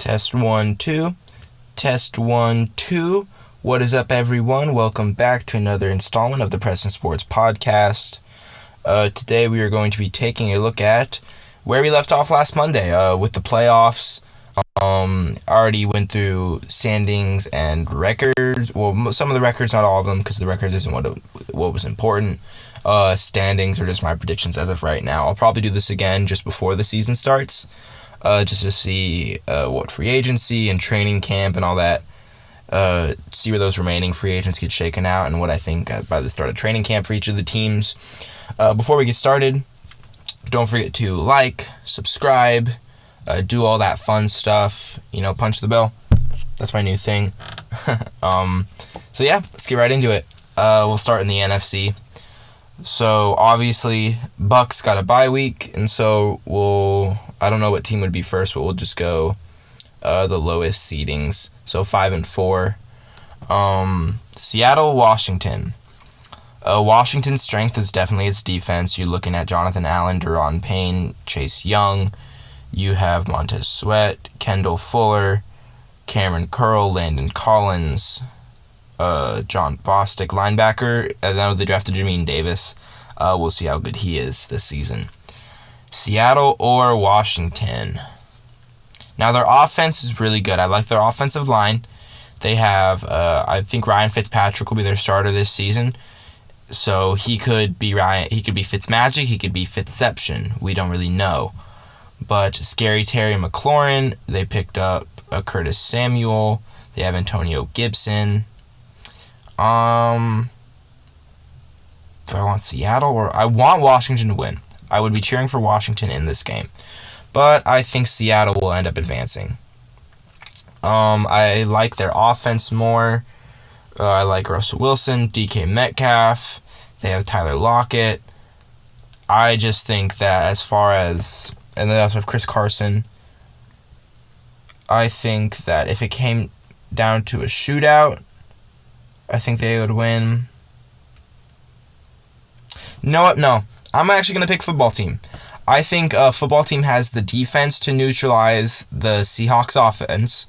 Test 1, 2. Test 1, 2. What is up, everyone? Welcome back to another installment of the Preston Sports Podcast. Today we are going to be taking a look at where we left off last Monday with the playoffs. Already went through standings and records. Well, some of the records, not all of them, because the records isn't what was important. Standings are just my predictions as of right now. I'll probably do this again just before the season starts, just to see what free agency and training camp and all that. See where those remaining free agents get shaken out and what I think by the start of training camp for each of the teams. Before we get started, don't forget to like, subscribe, do all that fun stuff. Punch the bell. That's my new thing. So yeah, let's get right into it. We'll start in the NFC. So obviously, Bucks got a bye week, and so I don't know what team would be first, but we'll just go the lowest seedings. So 5 and 4. Seattle, Washington. Washington's strength is definitely its defense. You're looking at Jonathan Allen, Deron Payne, Chase Young. You have Montez Sweat, Kendall Fuller, Cameron Curl, Landon Collins, John Bostic, linebacker. And now they drafted Jamin Davis. We'll see how good he is this season. Seattle or Washington. Now, their offense is really good. I like their offensive line. They have, I think Ryan Fitzpatrick will be their starter this season. So he could be Fitzmagic, he could be Fitzception. We don't really know. But Scary Terry McLaurin, they picked up Curtis Samuel. They have Antonio Gibson. Do I want Seattle or I want Washington to win? I would be cheering for Washington in this game. But I think Seattle will end up advancing. I like their offense more. I like Russell Wilson, DK Metcalf. They have Tyler Lockett. I just think that and they also have Chris Carson. I think that if it came down to a shootout, I think they would win. You know what? No. I'm actually going to pick football team. I think a football team has the defense to neutralize the Seahawks offense,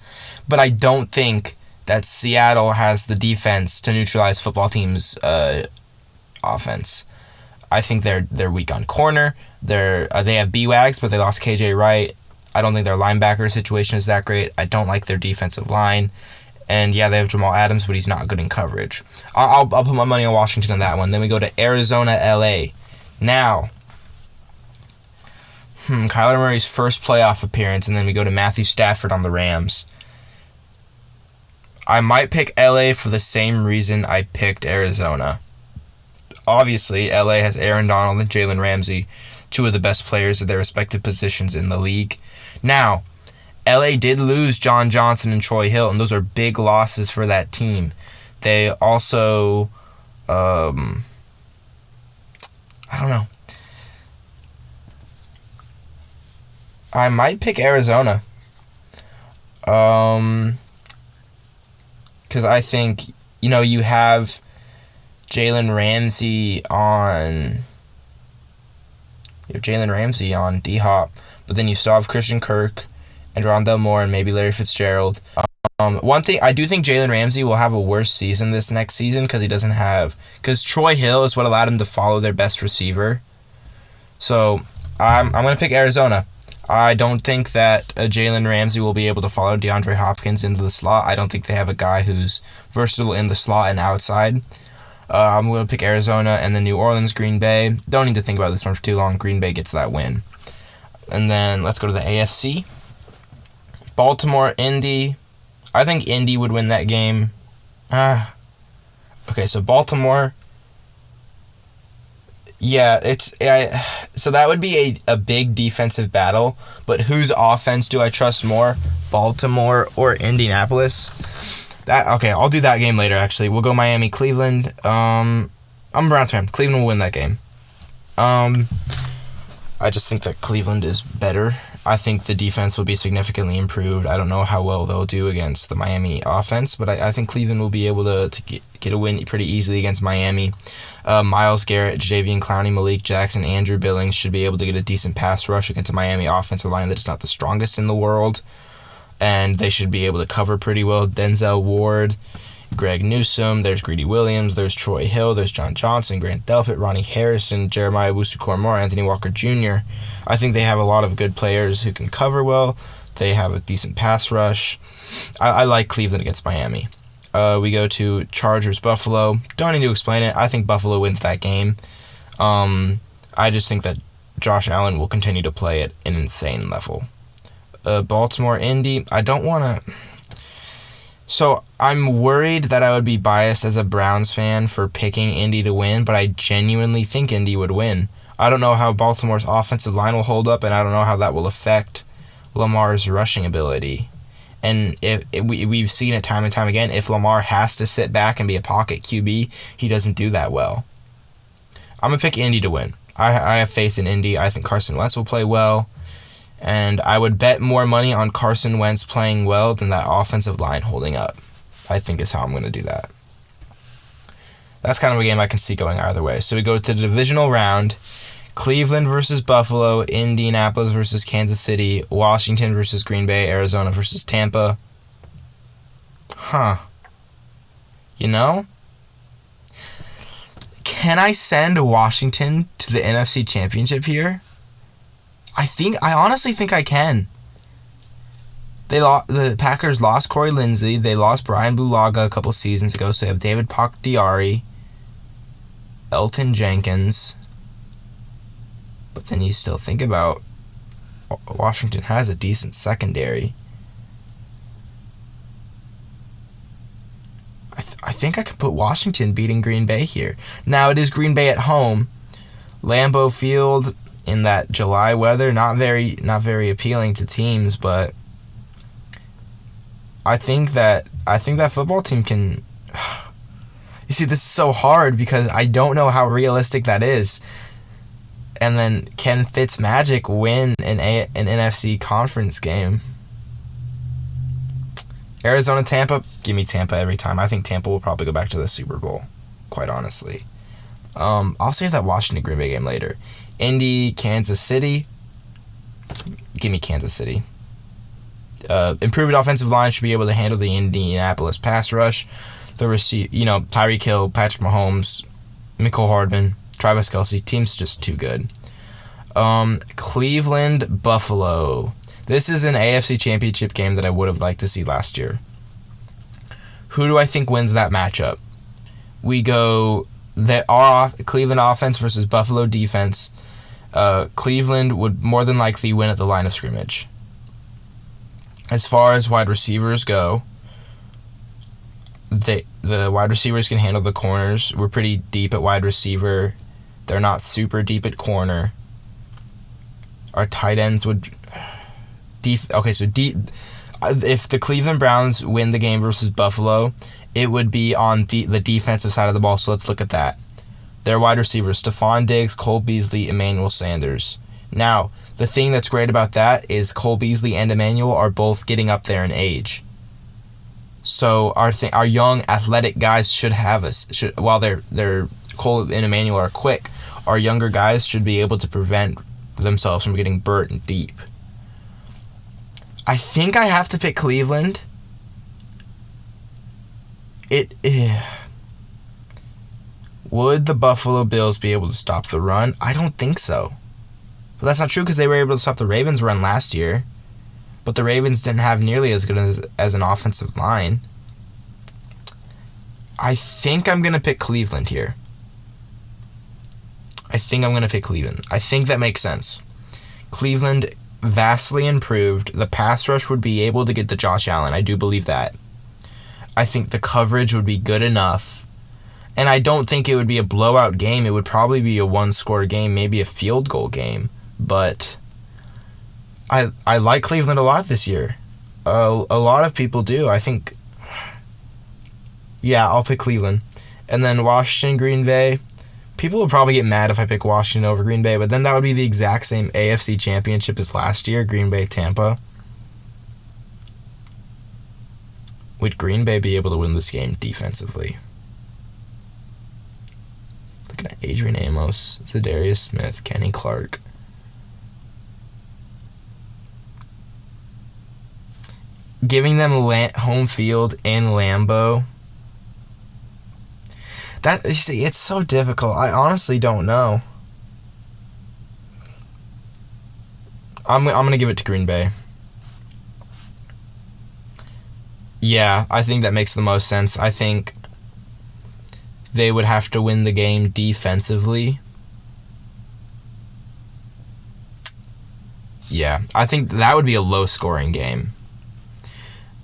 but I don't think that Seattle has the defense to neutralize football team's offense. I think they're weak on corner. They have B-Wags, but they lost KJ Wright. I don't think their linebacker situation is that great. I don't like their defensive line. And yeah, they have Jamal Adams, but he's not good in coverage. I'll put my money on Washington on that one. Then we go to Arizona, LA. Now, Kyler Murray's first playoff appearance, and then we go to Matthew Stafford on the Rams. I might pick LA for the same reason I picked Arizona. Obviously, LA has Aaron Donald and Jalen Ramsey, two of the best players at their respective positions in the league. Now, LA did lose John Johnson and Troy Hill, and those are big losses for that team. They also, I don't know. I might pick Arizona. Because I think, you have Jalen Ramsey on D-Hop, but then you still have Christian Kirk and Rondell Moore and maybe Larry Fitzgerald. One thing, I do think Jalen Ramsey will have a worse season this next season because Troy Hill is what allowed him to follow their best receiver. So I'm going to pick Arizona. I don't think that Jalen Ramsey will be able to follow DeAndre Hopkins into the slot. I don't think they have a guy who's versatile in the slot and outside. I'm going to pick Arizona and then New Orleans, Green Bay. Don't need to think about this one for too long. Green Bay gets that win. And then let's go to the AFC. Baltimore, Indy. I think Indy would win that game. Okay, so Baltimore. Yeah, so that would be a big defensive battle, but whose offense do I trust more, Baltimore or Indianapolis? Okay, I'll do that game later, actually. We'll go Miami, Cleveland. I'm a Browns fan. Cleveland will win that game. I just think that Cleveland is better. I think the defense will be significantly improved. I don't know how well they'll do against the Miami offense, but I think Cleveland will be able to get a win pretty easily against Miami. Myles Garrett, Jadeveon Clowney, Malik Jackson, Andrew Billings should be able to get a decent pass rush against a Miami offensive line that is not the strongest in the world. and they should be able to cover pretty well. Denzel Ward, Greg Newsome, there's Greedy Williams, there's Troy Hill, there's John Johnson, Grant Delpit, Ronnie Harrison, Jeremiah Owusu-Koramoah, Anthony Walker Jr. I think they have a lot of good players who can cover well. They have a decent pass rush. I like Cleveland against Miami. We go to Chargers-Buffalo. Don't need to explain it. I think Buffalo wins that game. I just think that Josh Allen will continue to play at an insane level. Baltimore-Indy. I don't want to... So I'm worried that I would be biased as a Browns fan for picking Indy to win, but I genuinely think Indy would win. I don't know how Baltimore's offensive line will hold up, and I don't know how that will affect Lamar's rushing ability. And we've seen it time and time again, if Lamar has to sit back and be a pocket QB, he doesn't do that well. I'm going to pick Indy to win. I have faith in Indy. I think Carson Wentz will play well. And I would bet more money on Carson Wentz playing well than that offensive line holding up. I think is how I'm going to do that. That's kind of a game I can see going either way. So we go to the divisional round. Cleveland versus Buffalo, Indianapolis versus Kansas City, Washington versus Green Bay, Arizona versus Tampa. You know? Can I send Washington to the NFC Championship here? I honestly think I can. The Packers lost Corey Linsley. They lost Brian Bulaga a couple seasons ago, so they have David Bakhtiari, Elton Jenkins. But then you still think about Washington has a decent secondary. I think I could put Washington beating Green Bay here. Now, it is Green Bay at home. Lambeau Field in that July weather, not very appealing to teams, but I think that football team can... You see, this is so hard because I don't know how realistic that is. And then can Fitzmagic win an NFC conference game? Arizona, Tampa, give me Tampa every time. I think Tampa will probably go back to the Super Bowl, quite honestly. I'll save that Washington Green Bay game later. Indy, Kansas City, give me Kansas City. Improved offensive line should be able to handle the Indianapolis pass rush. Tyreek Hill, Patrick Mahomes, Mecole Hardman, Travis Kelce. Team's just too good. Cleveland, Buffalo. This is an AFC Championship game that I would have liked to see last year. Who do I think wins that matchup? We go our Cleveland offense versus Buffalo defense. Cleveland would more than likely win at the line of scrimmage. As far as wide receivers go, the wide receivers can handle the corners. We're pretty deep at wide receiver. They're not super deep at corner. Our tight ends would... if the Cleveland Browns win the game versus Buffalo, it would be on the defensive side of the ball, so let's look at that. Their wide receivers, Stephon Diggs, Cole Beasley, Emmanuel Sanders. Now, the thing that's great about that is Cole Beasley and Emmanuel are both getting up there in age. So our young athletic guys should while they're Cole and Emmanuel are quick, our younger guys should be able to prevent themselves from getting burnt deep. I think I have to pick Cleveland. Would the Buffalo Bills be able to stop the run? I don't think so. But that's not true because they were able to stop the Ravens' run last year. But the Ravens didn't have nearly as good as an offensive line. I think I'm going to pick Cleveland here. I think that makes sense. Cleveland vastly improved. The pass rush would be able to get to Josh Allen. I do believe that. I think the coverage would be good enough. And I don't think it would be a blowout game. It would probably be a one-score game, maybe a field goal game. But I like Cleveland a lot this year. A lot of people do. I think... Yeah, I'll pick Cleveland. And then Washington, Green Bay. People will probably get mad if I pick Washington over Green Bay, but then that would be the exact same AFC Championship as last year, Green Bay, Tampa. Would Green Bay be able to win this game defensively? Looking at Adrian Amos, Zadarius Smith, Kenny Clark. giving them home field in Lambeau. That, you see, it's so difficult. I honestly don't know. I'm gonna give it to Green Bay. Yeah, I think that makes the most sense. I think they would have to win the game defensively. Yeah, I think that would be a low-scoring game.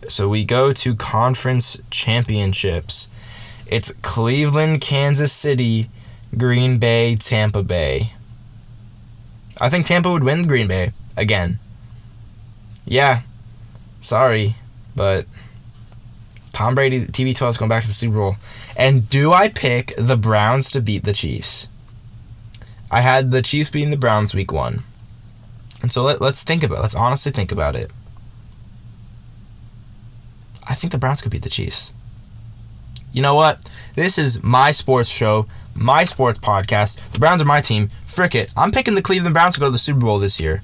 So we go to conference championships. It's Cleveland, Kansas City, Green Bay, Tampa Bay. I think Tampa would win Green Bay again. Yeah, sorry, but Tom Brady, TB12 is going back to the Super Bowl. And do I pick the Browns to beat the Chiefs? I had the Chiefs beating the Browns week 1. And so let's honestly think about it. I think the Browns could beat the Chiefs. You know what? This is my sports show, my sports podcast. The Browns are my team. Frick it. I'm picking the Cleveland Browns to go to the Super Bowl this year.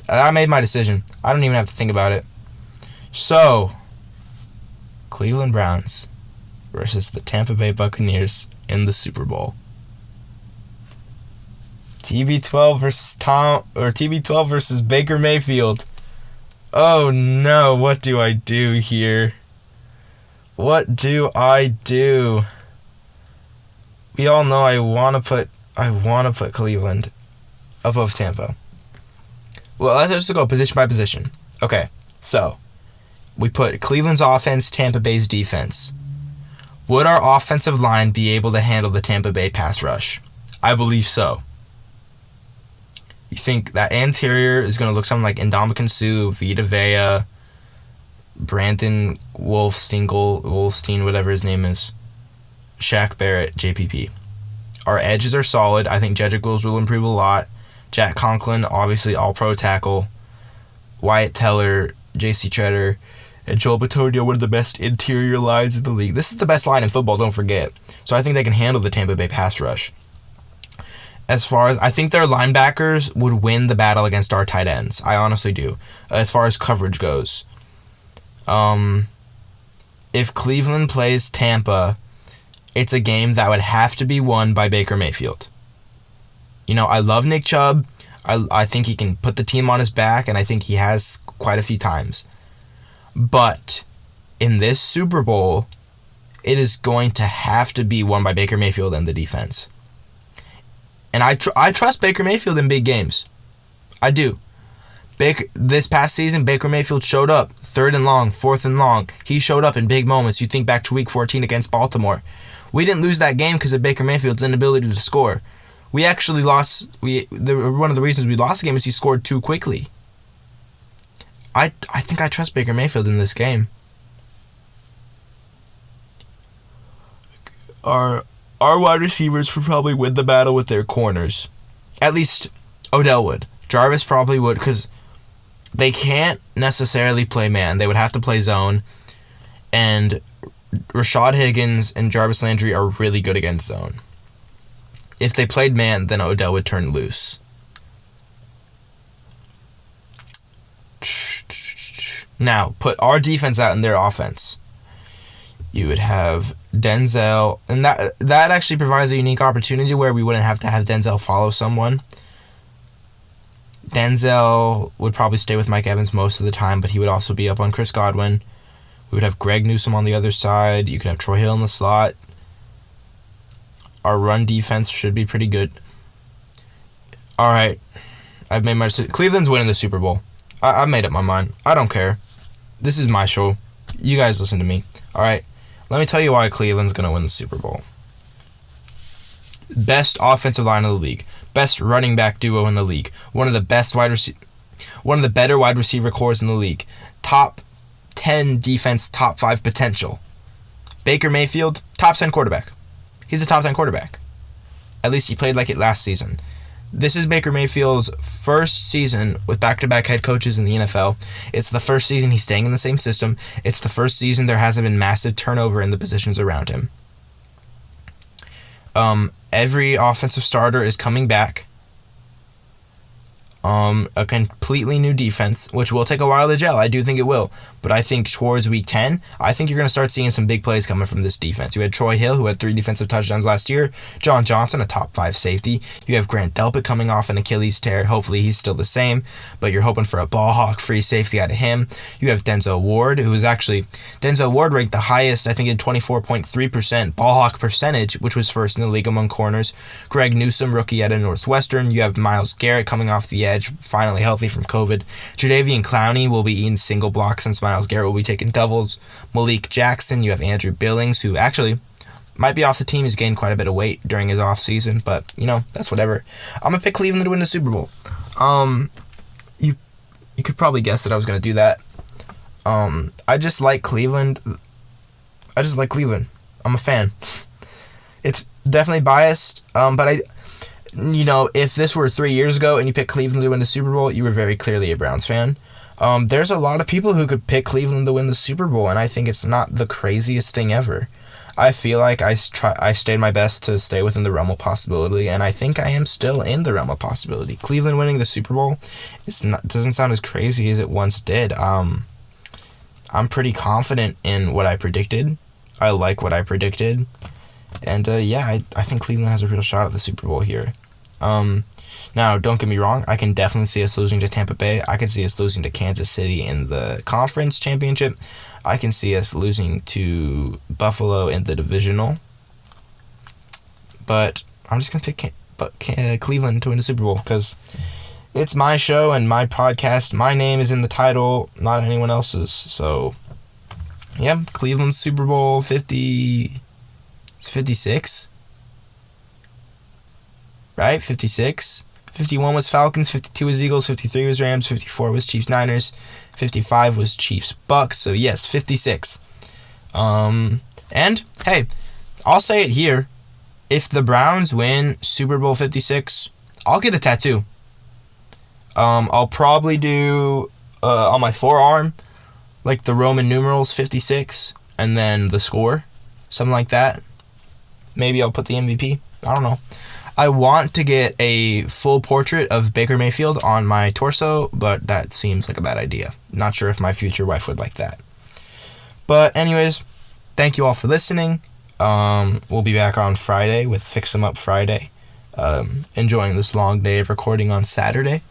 I made my decision. I don't even have to think about it. So, Cleveland Browns versus the Tampa Bay Buccaneers in the Super Bowl. TB12 versus Baker Mayfield. Oh no, what do I do here? What do I do? We all know I want to put Cleveland above Tampa. Well, let's just go position by position. Okay, so we put Cleveland's offense, Tampa Bay's defense. Would our offensive line be able to handle the Tampa Bay pass rush? I believe so. You think that interior is going to look something like Ndamukong Suh, Vita Vea, Brandon Wolfstein, whatever his name is, Shaq Barrett, JPP. Our edges are solid. I think Jedrick Wills will improve a lot. Jack Conklin, obviously all-pro tackle. Wyatt Teller, J.C. Treader, and Joel Bitonio, one of the best interior lines in the league. This is the best line in football, don't forget. So I think they can handle the Tampa Bay pass rush. As far as, I think their linebackers would win the battle against our tight ends. I honestly do. As far as coverage goes. If Cleveland plays Tampa, it's a game that would have to be won by Baker Mayfield. You know, I love Nick Chubb. I think he can put the team on his back, and I think he has quite a few times. But in this Super Bowl, it is going to have to be won by Baker Mayfield and the defense. And I trust Baker Mayfield in big games. I do. This past season, Baker Mayfield showed up. 3rd and long, 4th and long. He showed up in big moments. You think back to Week 14 against Baltimore. We didn't lose that game because of Baker Mayfield's inability to score. We actually lost. One of the reasons we lost the game is he scored too quickly. I think I trust Baker Mayfield in this game. Our wide receivers would probably win the battle with their corners. At least Odell would. Jarvis probably would, because they can't necessarily play man. They would have to play zone. And Rashad Higgins and Jarvis Landry are really good against zone. If they played man, then Odell would turn loose. Now, put our defense out in their offense. You would have Denzel, and that actually provides a unique opportunity where we wouldn't have to have Denzel follow someone. Denzel would probably stay with Mike Evans most of the time, but he would also be up on Chris Godwin. We would have Greg Newsome on the other side. You could have Troy Hill in the slot. Our run defense should be pretty good. All right. I've made my decision. Cleveland's winning the Super Bowl. I've made up my mind. I don't care. This is my show. You guys listen to me. All right. Let me tell you why Cleveland's going to win the Super Bowl. Best offensive line in the league. Best running back duo in the league. One of the better wide receiver cores in the league. Top 10 defense, top 5 potential. Baker Mayfield, top 10 quarterback. He's a top 10 quarterback. At least he played like it last season. This is Baker Mayfield's first season with back-to-back head coaches in the NFL. It's the first season he's staying in the same system. It's the first season there hasn't been massive turnover in the positions around him. Every offensive starter is coming back. A completely new defense, which will take a while to gel. I do think it will. But I think towards week 10, I think you're going to start seeing some big plays coming from this defense. You had Troy Hill, who had 3 defensive touchdowns last year. John Johnson, a top 5 safety. You have Grant Delpit coming off an Achilles tear. Hopefully he's still the same, but you're hoping for a ball hawk free safety out of him. You have Denzel Ward, who is actually, Denzel Ward ranked the highest, I think, in 24.3% ball hawk percentage, which was first in the league among corners. Greg Newsome, rookie out of Northwestern. You have Myles Garrett coming off the edge, finally healthy from COVID. Jadeveon Clowney will be eating single blocks since Myles Garrett will be taking doubles. Malik Jackson, you have Andrew Billings, who actually might be off the team. He's gained quite a bit of weight during his off season, but that's whatever. I'm gonna pick Cleveland to win the Super Bowl. You could probably guess that I was gonna do that. I just like Cleveland. I'm a fan. It's definitely biased, but if this were 3 years ago and you picked Cleveland to win the Super Bowl, you were very clearly a Browns fan. There's a lot of people who could pick Cleveland to win the Super Bowl, and I think it's not the craziest thing ever. I feel like I stayed my best to stay within the realm of possibility, and I think I am still in the realm of possibility. Cleveland winning the Super Bowl doesn't sound as crazy as it once did. I'm pretty confident in what I predicted. I like what I predicted. And I think Cleveland has a real shot at the Super Bowl here. Now, don't get me wrong. I can definitely see us losing to Tampa Bay. I can see us losing to Kansas City in the conference championship. I can see us losing to Buffalo in the divisional. But I'm just going to pick Cleveland to win the Super Bowl because it's my show and my podcast. My name is in the title, not anyone else's. So, yeah, Cleveland Super Bowl 56, right? 56. 51 was Falcons, 52 was Eagles, 53 was Rams, 54 was Chiefs Niners, 55 was Chiefs Bucks. So yes, 56. And hey, I'll say it here: if the Browns win Super Bowl 56, I'll get a tattoo. I'll probably do on my forearm, like the Roman numerals 56, and then the score, something like that. Maybe I'll put the MVP. I don't know. I want to get a full portrait of Baker Mayfield on my torso, but that seems like a bad idea. Not sure if my future wife would like that. But anyways, thank you all for listening. We'll be back on Friday with Fix 'em Up Friday. Enjoying this long day of recording on Saturday.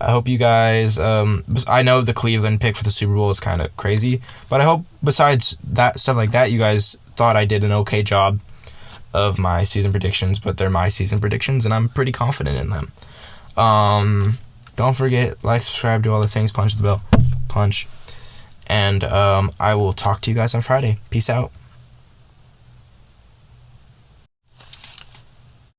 I hope you guys, I know the Cleveland pick for the Super Bowl is kind of crazy, but I hope besides that stuff like that, you guys thought I did an okay job of my season predictions, but they're my season predictions, and I'm pretty confident in them. Don't forget, like, subscribe, do all the things, punch the bell, punch, and I will talk to you guys on Friday. Peace out.